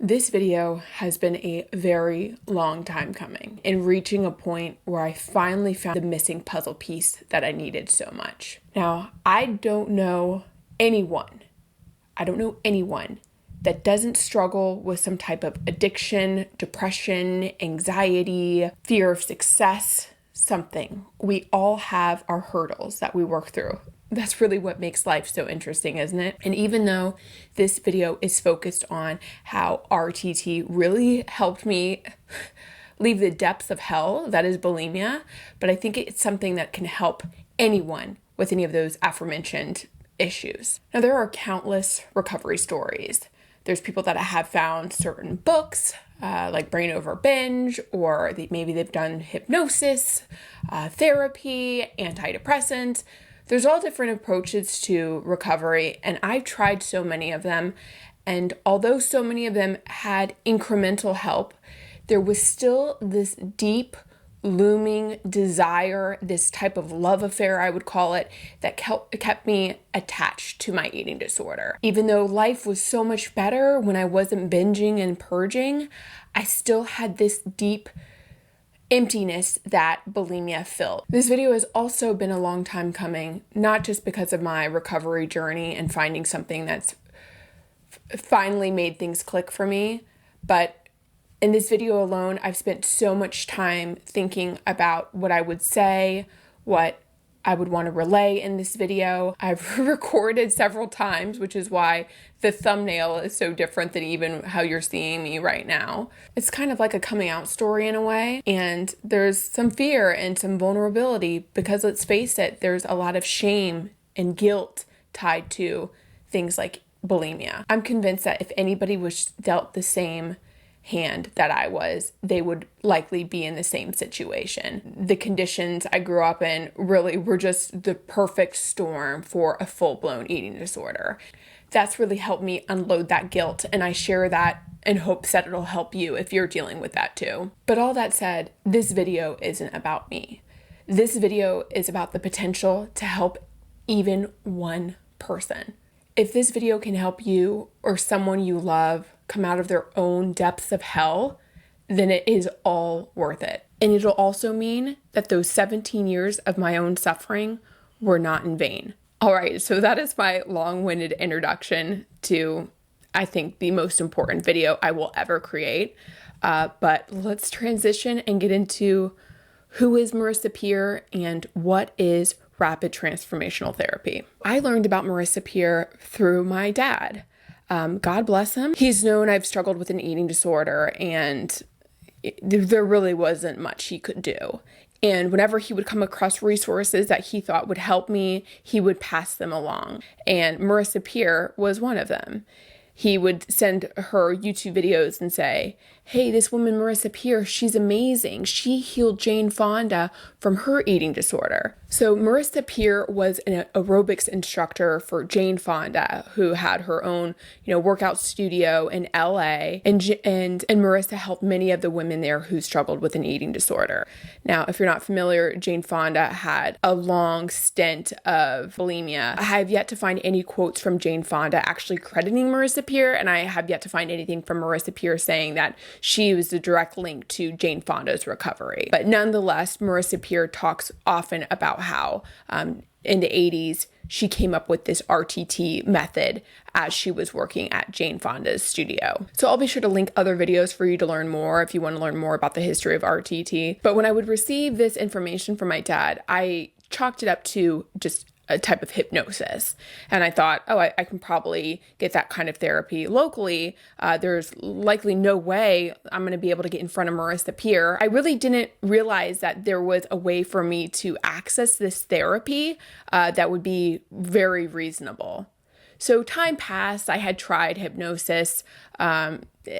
This video has been a very long time coming in reaching a point where I finally found the missing puzzle piece that I needed so much. Now, I don't know anyone that doesn't struggle with some type of addiction, depression, anxiety, fear of success, something. We all have our hurdles that we work through. That's really what makes life so interesting, isn't it? And even though this video is focused on how RTT really helped me leave the depths of hell that is bulimia, but I think it's something that can help anyone with any of those aforementioned issues. Now, there are countless recovery stories. There's people that have found certain books, like Brain Over Binge, or maybe they've done hypnosis, therapy, antidepressants. There's all different approaches to recovery, and I've tried so many of them. And although so many of them had incremental help, there was still this deep, looming desire, this type of love affair, I would call it, that kept me attached to my eating disorder. Even though life was so much better when I wasn't binging and purging, I still had this deep emptiness that bulimia filled. This video has also been a long time coming, not just because of my recovery journey and finding something that's finally made things click for me, but in this video alone, I've spent so much time thinking about what I would say, what I would want to relay in this video. I've recorded several times, which is why the thumbnail is so different than even how you're seeing me right now. It's kind of like a coming out story in a way, and there's some fear and some vulnerability because, let's face it, there's a lot of shame and guilt tied to things like bulimia. I'm convinced that if anybody was dealt the same hand that I was, they would likely be in the same situation. The conditions I grew up in really were just the perfect storm for a full-blown eating disorder. That's really helped me unload that guilt, and I share that in hopes that it'll help you if you're dealing with that too. But all that said, this video isn't about me. This video is about the potential to help even one person. If this video can help you or someone you love come out of their own depths of hell, then it is all worth it. And it'll also mean that those 17 years of my own suffering were not in vain. All right, so that is my long-winded introduction to, I think, the most important video I will ever create. But let's transition and get into who is Marissa Peer and what is rapid transformational therapy. I learned about Marissa Peer through my dad. God bless him. He's known I've struggled with an eating disorder, and there really wasn't much he could do. And whenever he would come across resources that he thought would help me, he would pass them along. And Marissa Peer was one of them. He would send her YouTube videos and say, hey, this woman, Marissa Peer, she's amazing. She healed Jane Fonda from her eating disorder. So Marissa Peer was an aerobics instructor for Jane Fonda, who had her own, workout studio in LA. And Marissa helped many of the women there who struggled with an eating disorder. Now, if you're not familiar, Jane Fonda had a long stint of bulimia. I have yet to find any quotes from Jane Fonda actually crediting Marissa Peer, and I have yet to find anything from Marissa Peer saying that she was the direct link to Jane Fonda's recovery. But nonetheless, Marissa Peer talks often about how in the 80s, she came up with this RTT method as she was working at Jane Fonda's studio. So I'll be sure to link other videos for you to learn more if you want to learn more about the history of RTT. But when I would receive this information from my dad, I chalked it up to just a type of hypnosis. And I thought, I can probably get that kind of therapy locally. There's likely no way I'm going to be able to get in front of Marissa Peer. I really didn't realize that there was a way for me to access this therapy that would be very reasonable. So time passed. I had tried hypnosis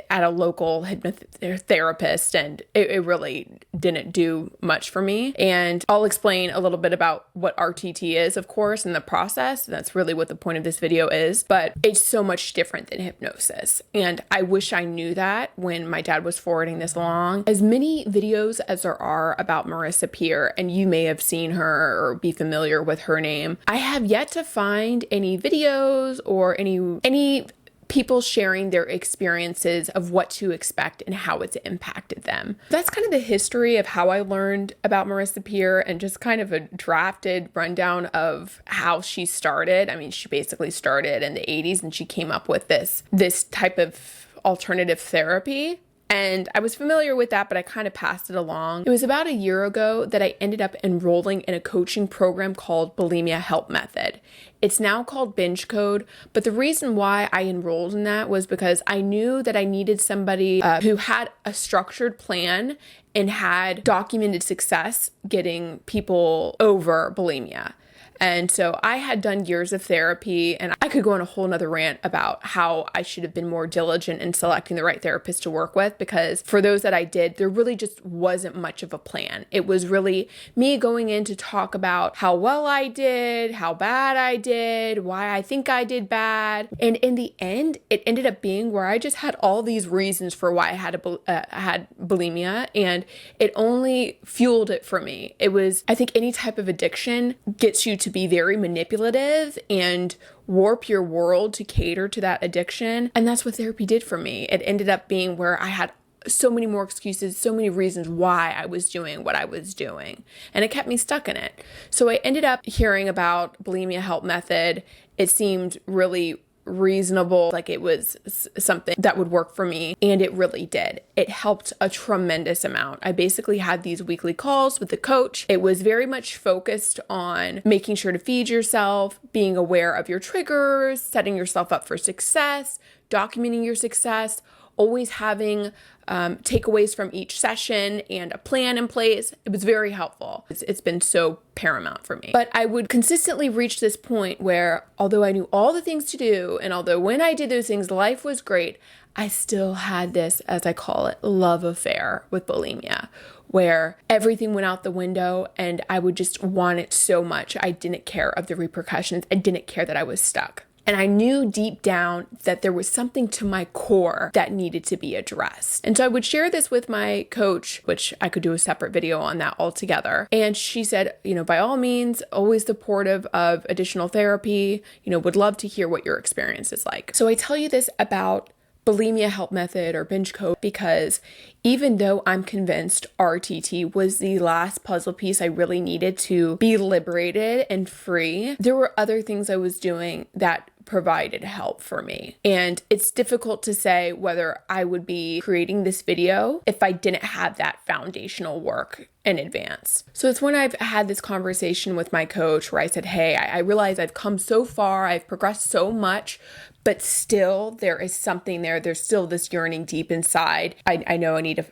at a local hypnotherapist, and it really didn't do much for me. And I'll explain a little bit about what RTT is, of course, and the process. That's really what the point of this video is, but it's so much different than hypnosis. And I wish I knew that when my dad was forwarding this along. As many videos as there are about Marissa Peer, and you may have seen her or be familiar with her name, I have yet to find any videos or any people sharing their experiences of what to expect and how it's impacted them. That's kind of the history of how I learned about Marissa Peer and just kind of a drafted rundown of how she started. I mean, she basically started in the 80s and she came up with this type of alternative therapy. And I was familiar with that, but I kind of passed it along. It was about a year ago that I ended up enrolling in a coaching program called Bulimia Help Method. It's now called Binge Code, but the reason why I enrolled in that was because I knew that I needed somebody who had a structured plan and had documented success getting people over bulimia. And so I had done years of therapy, and I could go on a whole nother rant about how I should have been more diligent in selecting the right therapist to work with, because for those that I did, there really just wasn't much of a plan. It was really me going in to talk about how well I did, how bad I did, why I think I did bad. And in the end, it ended up being where I just had all these reasons for why I had bulimia, and it only fueled it for me. It was, I think any type of addiction gets you to be very manipulative and warp your world to cater to that addiction. And that's what therapy did for me. It ended up being where I had so many more excuses, so many reasons why I was doing what I was doing. And it kept me stuck in it. So I ended up hearing about Bulimia Help Method. It seemed really reasonable, like it was something that would work for me, and it really did. It helped a tremendous amount. I basically had these weekly calls with the coach. It was very much focused on making sure to feed yourself, being aware of your triggers, setting yourself up for success, documenting your success, always having takeaways from each session and a plan in place. It was very helpful. It's been so paramount for me. But I would consistently reach this point where, although I knew all the things to do, and although when I did those things, life was great, I still had this, as I call it, love affair with bulimia, where everything went out the window and I would just want it so much. I didn't care of the repercussions. I didn't care that I was stuck. And I knew deep down that there was something to my core that needed to be addressed. And so I would share this with my coach, which I could do a separate video on that altogether. And she said, by all means, always supportive of additional therapy, would love to hear what your experience is like. So I tell you this about Bulimia Help Method or Binge Code because even though I'm convinced RTT was the last puzzle piece I really needed to be liberated and free, there were other things I was doing that provided help for me. And it's difficult to say whether I would be creating this video if I didn't have that foundational work in advance. So it's when I've had this conversation with my coach where I said, hey, I realize I've come so far, I've progressed so much, but still there is something there. There's still this yearning deep inside. I know I need to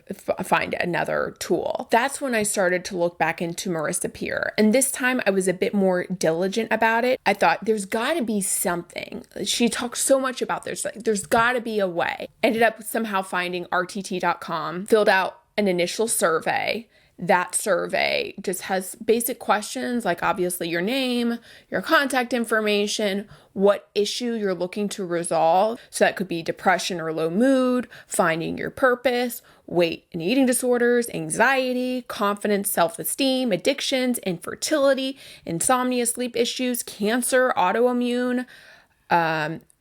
find another tool. That's when I started to look back into Marissa Peer. And this time I was a bit more diligent about it. I thought there's got to be something. She talks so much about this. Like, there's got to be a way. Ended up somehow finding RTT.com, filled out an initial survey. That survey just has basic questions like obviously your name, your contact information, what issue you're looking to resolve. So that could be depression or low mood, finding your purpose, weight and eating disorders, anxiety, confidence, self-esteem, addictions, infertility, insomnia, sleep issues, cancer, autoimmune,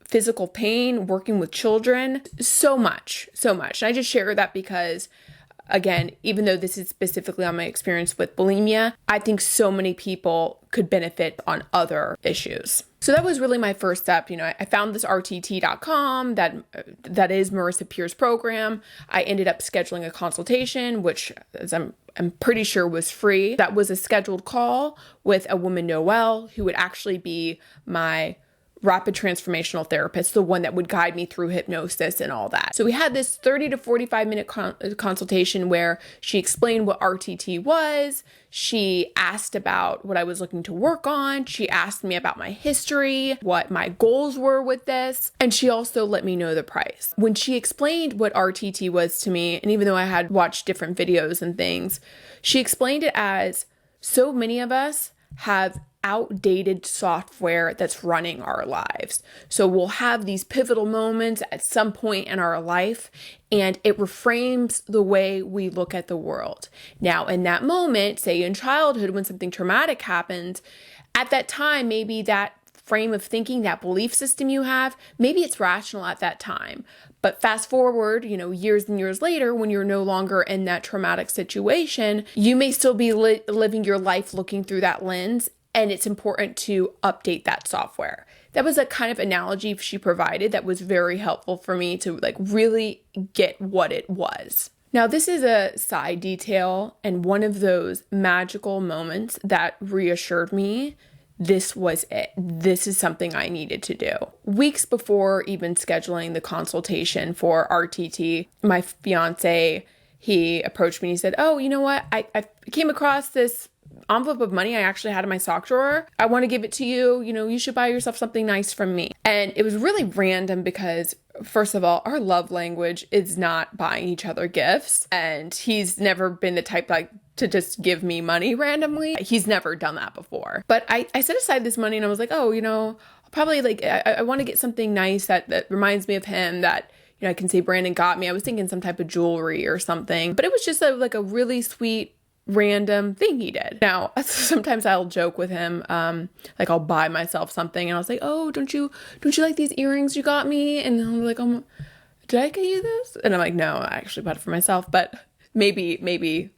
physical pain, working with children, so much. And I just share that because, again, even though this is specifically on my experience with bulimia, I think so many people could benefit on other issues. So that was really my first step. I found this RTT.com that is Marissa Peer's program. I ended up scheduling a consultation, which as I'm pretty sure was free. That was a scheduled call with a woman, Noelle, who would actually be my rapid transformational therapist, the one that would guide me through hypnosis and all that. So we had this 30 to 45 minute consultation where she explained what RTT was. She asked about what I was looking to work on. She asked me about my history, what my goals were with this, and she also let me know the price. When she explained what RTT was to me, and even though I had watched different videos and things, she explained it as so many of us have outdated software that's running our lives. So we'll have these pivotal moments at some point in our life, and it reframes the way we look at the world. Now, in that moment, say in childhood, when something traumatic happens, at that time, maybe that frame of thinking, that belief system you have, maybe it's rational at that time. But fast forward, years and years later, when you're no longer in that traumatic situation, you may still be living your life looking through that lens, and it's important to update that software. That was a kind of analogy she provided that was very helpful for me to really get what it was. Now, this is a side detail and one of those magical moments that reassured me this was it. This is something I needed to do. Weeks before even scheduling the consultation for RTT, my fiance, he approached me and he said, oh, you know what? I came across this envelope of money I actually had in my sock drawer. I want to give it to you. You should buy yourself something nice from me. And it was really random because, first of all, our love language is not buying each other gifts. And he's never been the type to just give me money randomly. He's never done that before. But I set aside this money and I was like, oh, I'll probably I want to get something nice that reminds me of him, that I can say Brandon got me. I was thinking some type of jewelry or something. But it was just a really sweet random thing he did. Now, sometimes I'll joke with him, I'll buy myself something and I was like, oh, don't you like these earrings you got me? And he'll be like, did I get you those? And I'm like, no, I actually bought it for myself, but maybe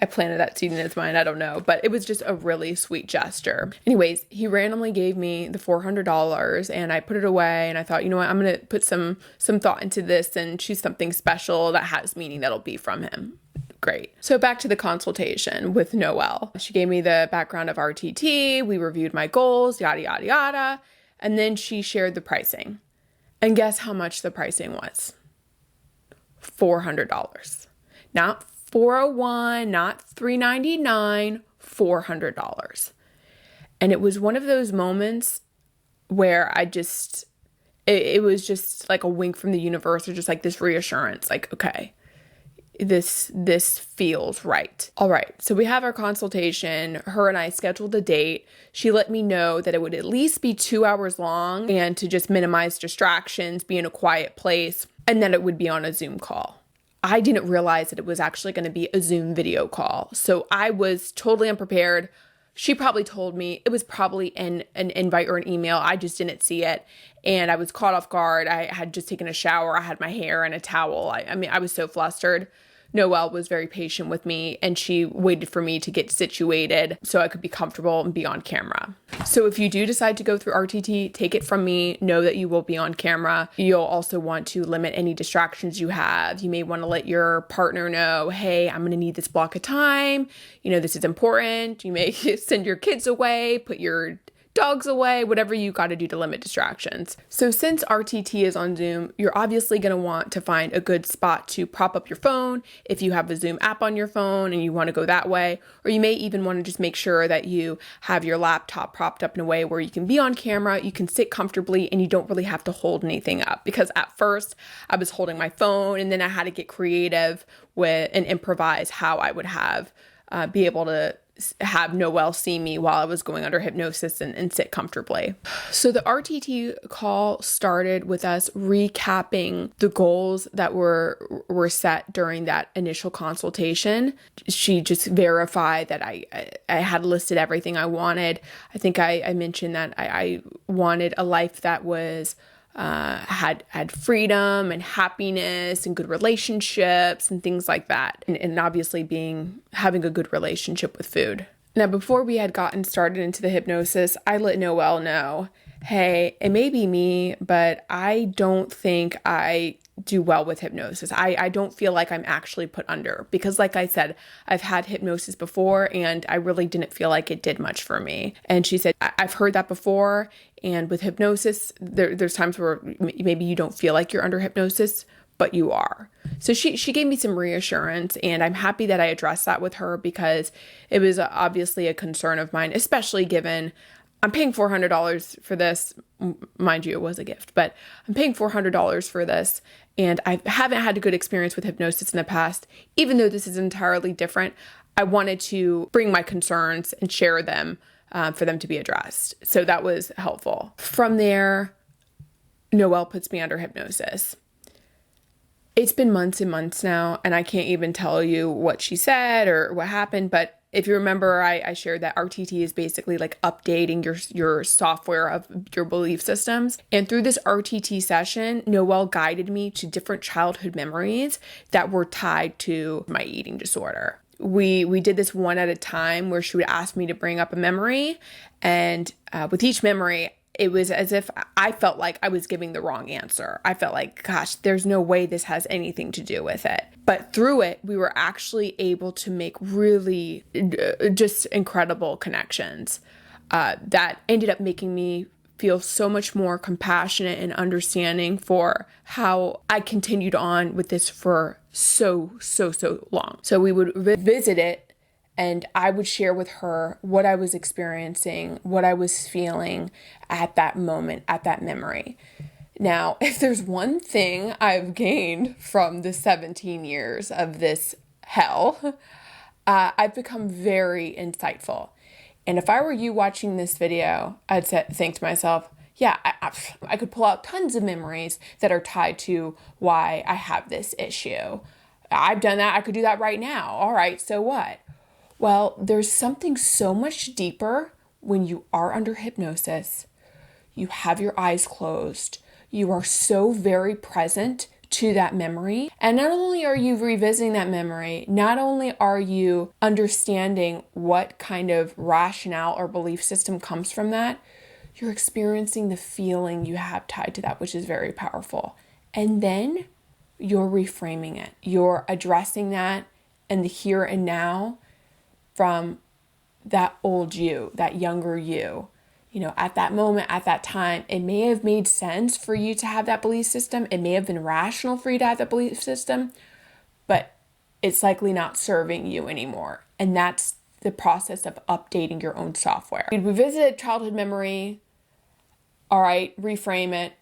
I planted that seed in his mind. I don't know, but it was just a really sweet gesture. Anyways, he randomly gave me the $400 and I put it away and I thought, you know what, I'm going to put some thought into this and choose something special that has meaning that'll be from him. Great. So back to the consultation with Noelle. She gave me the background of RTT. We reviewed my goals, yada, yada, yada. And then she shared the pricing. And guess how much the pricing was? $400. Not $401, not $399, $400. And it was one of those moments where it was just like a wink from the universe, or just like this reassurance, like, okay, this feels right. All right. So we have our consultation. Her and I scheduled a date. She let me know that it would at least be 2 hours long and to just minimize distractions, be in a quiet place, and that it would be on a Zoom call. I didn't realize that it was actually going to be a Zoom video call. So I was totally unprepared. She probably told me it was probably an invite or an email. I just didn't see it. And I was caught off guard. I had just taken a shower. I had my hair in a towel. I was so flustered. Noelle was very patient with me and she waited for me to get situated so I could be comfortable and be on camera. So if you do decide to go through RTT, take it from me, know that you will be on camera. You'll also want to limit any distractions you have. You may want to let your partner know, hey, I'm going to need this block of time. This is important. You may send your kids away, put your dogs away, whatever you got to do to limit distractions. So since RTT is on Zoom, you're obviously going to want to find a good spot to prop up your phone if you have a Zoom app on your phone and you want to go that way. Or you may even want to just make sure that you have your laptop propped up in a way where you can be on camera, you can sit comfortably, and you don't really have to hold anything up. Because at first I was holding my phone and then I had to get creative with and improvise how I would be able to have Noelle see me while I was going under hypnosis and sit comfortably. So the RTT call started with us recapping the goals that were set during that initial consultation. She just verified that I had listed everything I wanted. I think I mentioned that I wanted a life that was had freedom and happiness and good relationships and things like that. And obviously having a good relationship with food. Now, before we had gotten started into the hypnosis, I let Noelle know, hey, it may be me, but I don't think I do well with hypnosis. I don't feel like I'm actually put under, because like I said, I've had hypnosis before and I really didn't feel like it did much for me. And she said, I've heard that before. And with hypnosis, there's times where maybe you don't feel like you're under hypnosis, but you are. So she gave me some reassurance, and I'm happy that I addressed that with her, because it was obviously a concern of mine, especially given I'm paying $400 for this. Mind you, it was a gift, but I'm paying $400 for this. And I haven't had a good experience with hypnosis in the past. Even though this is entirely different, I wanted to bring my concerns and share them for them to be addressed. So that was helpful. From there, Noelle puts me under hypnosis. It's been months and months now, and I can't even tell you what she said or what happened, but If you remember, I shared that RTT is basically like updating your software of your belief systems. And through this RTT session, Noelle guided me to different childhood memories that were tied to my eating disorder. We did this one at a time where she would ask me to bring up a memory. And with each memory, it was as if I felt like I was giving the wrong answer. I felt like, gosh, there's no way this has anything to do with it. But through it, we were actually able to make really just incredible connections that ended up making me feel so much more compassionate and understanding for how I continued on with this for so long. So we would revisit it, and I would share with her what I was experiencing, what I was feeling at that moment, at that memory. Now, if there's one thing I've gained from the 17 years of this hell, I've become very insightful. And if I were you watching this video, I'd think to myself, yeah, I could pull out tons of memories that are tied to why I have this issue. I've done that. I could do that right now. All right, so what? Well, there's something so much deeper when you are under hypnosis. You have your eyes closed. You are so very present to that memory. And not only are you revisiting that memory, not only are you understanding what kind of rationale or belief system comes from that, you're experiencing the feeling you have tied to that, which is very powerful. And then you're reframing it. You're addressing that in the here and now from that old you, that younger you. You know, at that moment, at that time, it may have made sense for you to have that belief system. It may have been rational for you to have that belief system, but it's likely not serving you anymore. And that's the process of updating your own software. We revisit childhood memory. All right, reframe it.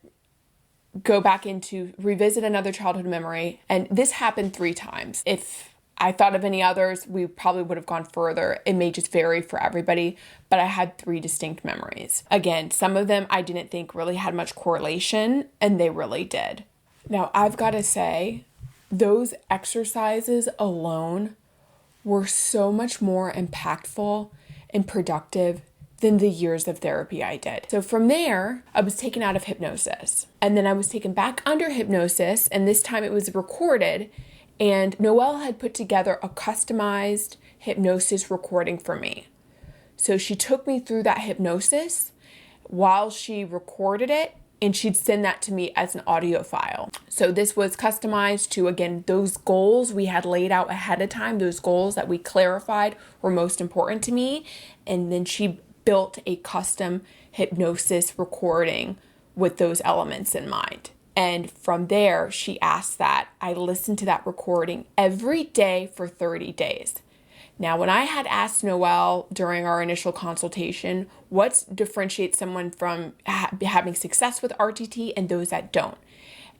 Go back into revisit another childhood memory. And this happened 3 times. If I thought of any others, we probably would have gone further. It may just vary for everybody, but I had 3 distinct memories. Again, some of them I didn't think really had much correlation, and they really did. Now, I've got to say, those exercises alone were so much more impactful and productive than the years of therapy I did. So from there, I was taken out of hypnosis, and then I was taken back under hypnosis, and this time it was recorded. And Noelle had put together a customized hypnosis recording for me. So she took me through that hypnosis while she recorded it, and she'd send that to me as an audio file. So this was customized to, again, those goals we had laid out ahead of time, those goals that we clarified were most important to me. And then she built a custom hypnosis recording with those elements in mind. And from there, she asked that I listen to that recording every day for 30 days. Now, when I had asked Noelle during our initial consultation, what differentiates someone from having success with RTT and those that don't?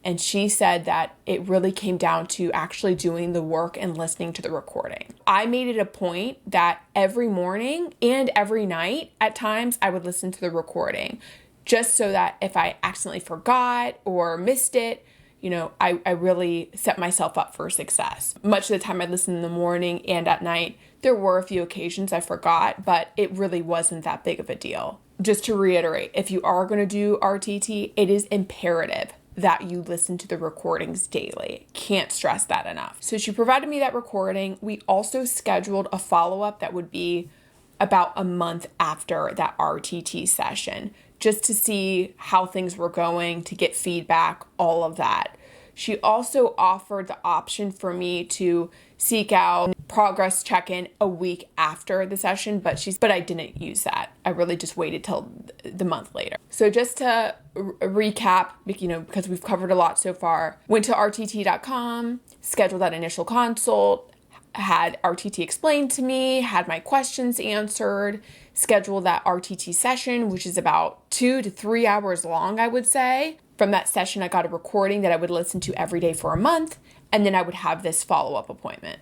And she said that it really came down to actually doing the work and listening to the recording. I made it a point that every morning and every night, at times, I would listen to the recording, just so that if I accidentally forgot or missed it, you know, I really set myself up for success. Much of the time I listened in the morning and at night. There were a few occasions I forgot, but it really wasn't that big of a deal. Just to reiterate, if you are going to do RTT, it is imperative that you listen to the recordings daily. Can't stress that enough. So she provided me that recording. We also scheduled a follow-up that would be about a month after that RTT session, just to see how things were going, to get feedback, all of that. She also offered the option for me to seek out progress check-in a week after the session, but I didn't use that. I really just waited till the month later. So just to recap, you know, because we've covered a lot so far, went to rtt.com, scheduled that initial consult, had RTT explained to me, had my questions answered, scheduled that RTT session, which is about 2 to 3 hours long, I would say. From that session, I got a recording that I would listen to every day for a month, and then I would have this follow-up appointment.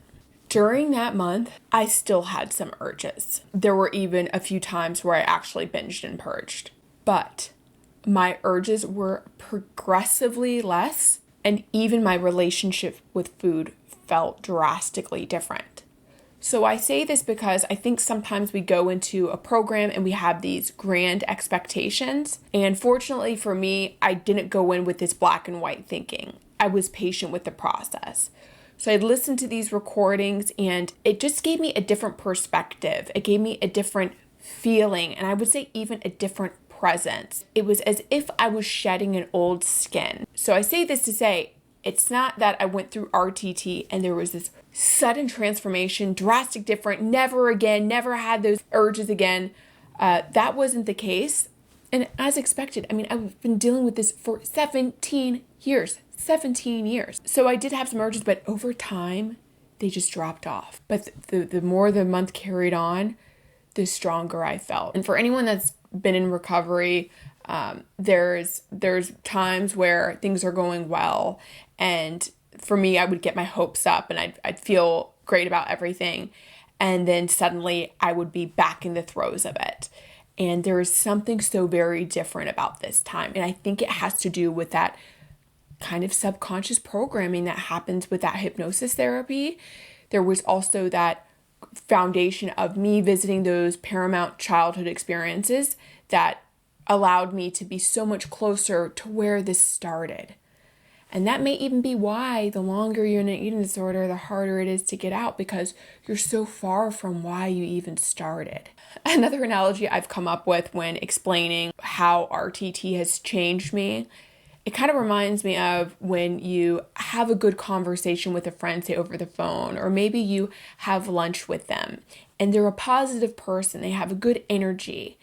During that month, I still had some urges. There were even a few times where I actually binged and purged. But my urges were progressively less, and even my relationship with food felt drastically different. So I say this because I think sometimes we go into a program and we have these grand expectations. And fortunately for me, I didn't go in with this black and white thinking. I was patient with the process. So I listened to these recordings and it just gave me a different perspective. It gave me a different feeling, and I would say even a different presence. It was as if I was shedding an old skin. So I say this to say, it's not that I went through RTT and there was this sudden transformation, drastic different, never again, never had those urges again. That wasn't the case. And as expected, I mean, I've been dealing with this for 17 years. 17 years. So I did have some urges, but over time, they just dropped off. But the more the month carried on, the stronger I felt. And for anyone that's been in recovery, there's times where things are going well. And for me, I would get my hopes up and I'd feel great about everything. And then suddenly I would be back in the throes of it. And there is something so very different about this time. And I think it has to do with that kind of subconscious programming that happens with that hypnosis therapy. There was also that foundation of me visiting those paramount childhood experiences that allowed me to be so much closer to where this started. And that may even be why the longer you're in an eating disorder, the harder it is to get out, because you're so far from why you even started. Another analogy I've come up with when explaining how RTT has changed me, it kind of reminds me of when you have a good conversation with a friend, say over the phone, or maybe you have lunch with them and they're a positive person, they have a good energy.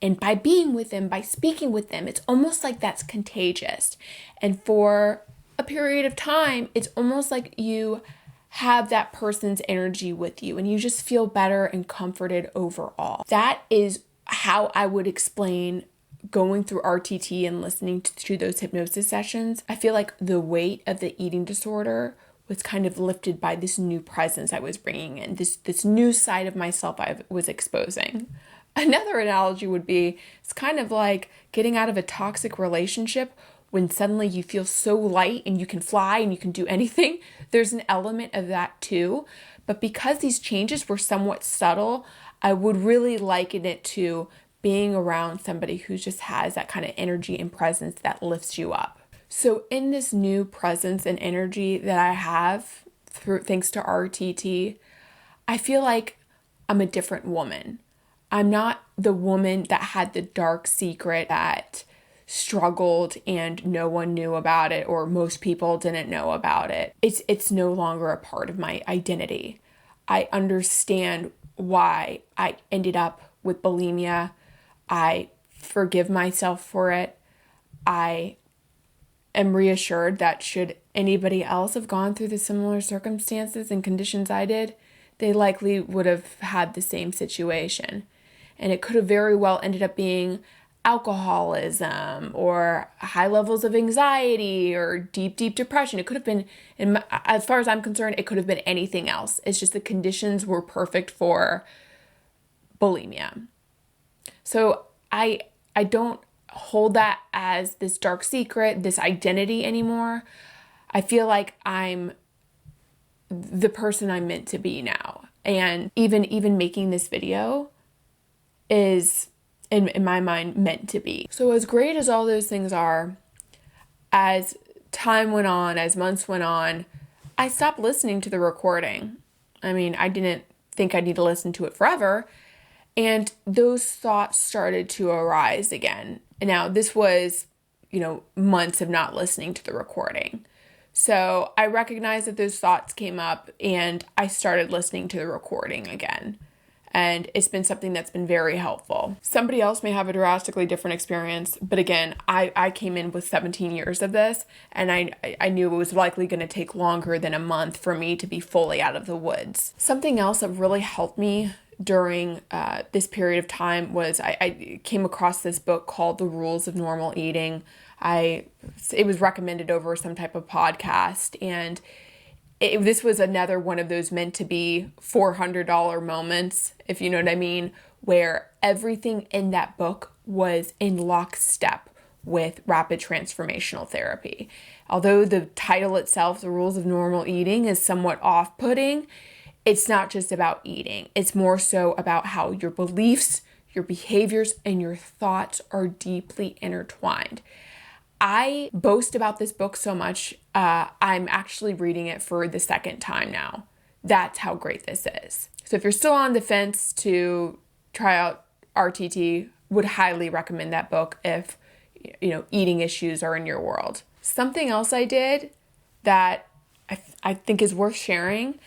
And by being with them, by speaking with them, it's almost like that's contagious. And for a period of time, it's almost like you have that person's energy with you and you just feel better and comforted overall. That is how I would explain going through RTT and listening to those hypnosis sessions. I feel like the weight of the eating disorder was kind of lifted by this new presence I was bringing in, this new side of myself I was exposing. Another analogy would be, it's kind of like getting out of a toxic relationship when suddenly you feel so light and you can fly and you can do anything. There's an element of that too. But because these changes were somewhat subtle, I would really liken it to being around somebody who just has that kind of energy and presence that lifts you up. So in this new presence and energy that I have thanks to RTT, I feel like I'm a different woman. I'm not the woman that had the dark secret that struggled and no one knew about it, or most people didn't know about it. It's no longer a part of my identity. I understand why I ended up with bulimia. I forgive myself for it. I am reassured that should anybody else have gone through the similar circumstances and conditions I did, they likely would have had the same situation. And it could have very well ended up being alcoholism or high levels of anxiety or deep depression. It could have been, as far as I'm concerned, it could have been anything else. It's just the conditions were perfect for bulimia. So I don't hold that as this dark secret, this identity anymore. I feel like I'm the person I'm meant to be now. And even making this video is, in my mind, meant to be. So as great as all those things are, as time went on, as months went on, I stopped listening to the recording. I mean, I didn't think I need to listen to it forever. And those thoughts started to arise again. And now this was, months of not listening to the recording. So I recognized that those thoughts came up and I started listening to the recording again. And it's been something that's been very helpful. Somebody else may have a drastically different experience, but again, I came in with 17 years of this, and I knew it was likely going to take longer than a month for me to be fully out of the woods. Something else that really helped me during this period of time was I came across this book called The Rules of Normal Eating. It was recommended over some type of podcast, and this was another one of those meant to be $400 moments, if you know what I mean, where everything in that book was in lockstep with rapid transformational therapy. Although the title itself, The Rules of Normal Eating, is somewhat off-putting, it's not just about eating. It's more so about how your beliefs, your behaviors, and your thoughts are deeply intertwined. I boast about this book so much, I'm actually reading it for the second time now. That's how great this is. So if you're still on the fence to try out RTT, would highly recommend that book if, eating issues are in your world. Something else I did that I think is worth sharing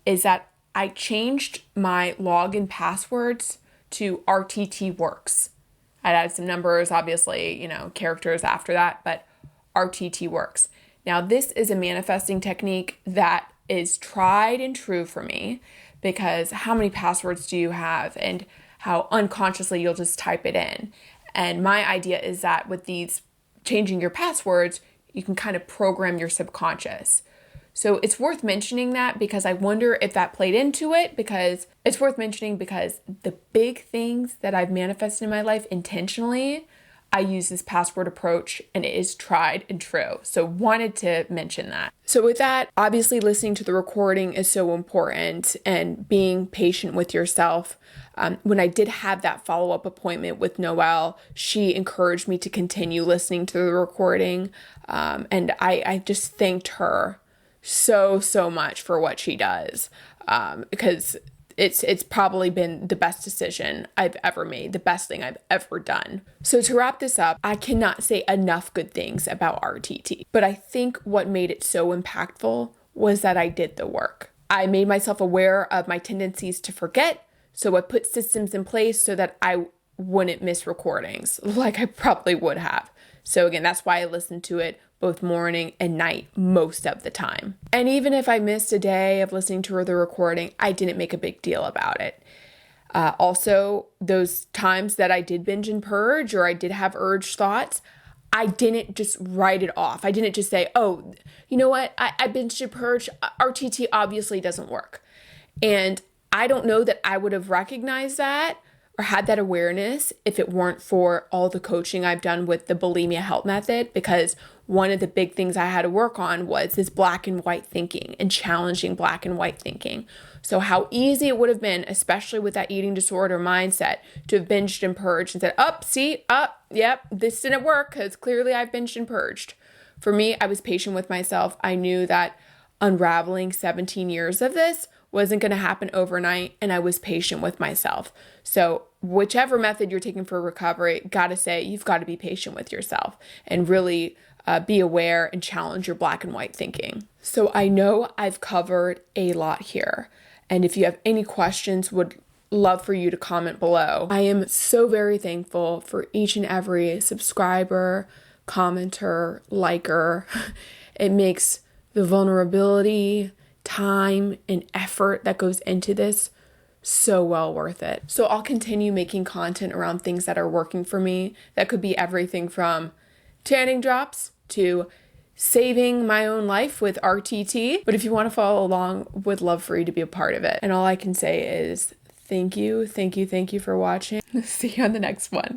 is that I changed my login passwords to RTT Works. I added some numbers, obviously, characters after that, but RTT Works. Now, this is a manifesting technique that is tried and true for me, because how many passwords do you have, and how unconsciously you'll just type it in. And my idea is that with these changing your passwords, you can kind of program your subconscious. So it's worth mentioning that, because I wonder if that played into it, because it's worth mentioning because the big things that I've manifested in my life intentionally, I use this password approach and it is tried and true. So wanted to mention that. So with that, obviously listening to the recording is so important, and being patient with yourself. When I did have that follow-up appointment with Noelle, she encouraged me to continue listening to the recording. And I just thanked her so much for what she does, because it's probably been the best decision I've ever made, the best thing I've ever done. So to wrap this up, I cannot say enough good things about RTT, but I think what made it so impactful was that I did the work. I made myself aware of my tendencies to forget, so I put systems in place so that I wouldn't miss recordings like I probably would have. So again, that's why I listen to it both morning and night most of the time. And even if I missed a day of listening to the recording, I didn't make a big deal about it. Also, those times that I did binge and purge, or I did have urge thoughts, I didn't just write it off. I didn't just say, oh, you know what? I binged and purged. RTT obviously doesn't work. And I don't know that I would have recognized that or had that awareness if it weren't for all the coaching I've done with the Bulimia Help Method, because one of the big things I had to work on was this black and white thinking and challenging black and white thinking. So how easy it would have been, especially with that eating disorder mindset, to have binged and purged and said, yep, this didn't work because clearly I've binged and purged. For me, I was patient with myself. I knew that unraveling 17 years of this wasn't going to happen overnight, and I was patient with myself. So whichever method you're taking for recovery, gotta say, you've got to be patient with yourself and really be aware and challenge your black and white thinking. So I know I've covered a lot here, and if you have any questions, would love for you to comment below. I am so very thankful for each and every subscriber, commenter, liker. It makes the vulnerability, time, and effort that goes into this so well worth it. So I'll continue making content around things that are working for me. That could be everything from tanning drops to saving my own life with RTT. But if you want to follow along, would love for you to be a part of it. And all I can say is thank you for watching. See you on the next one.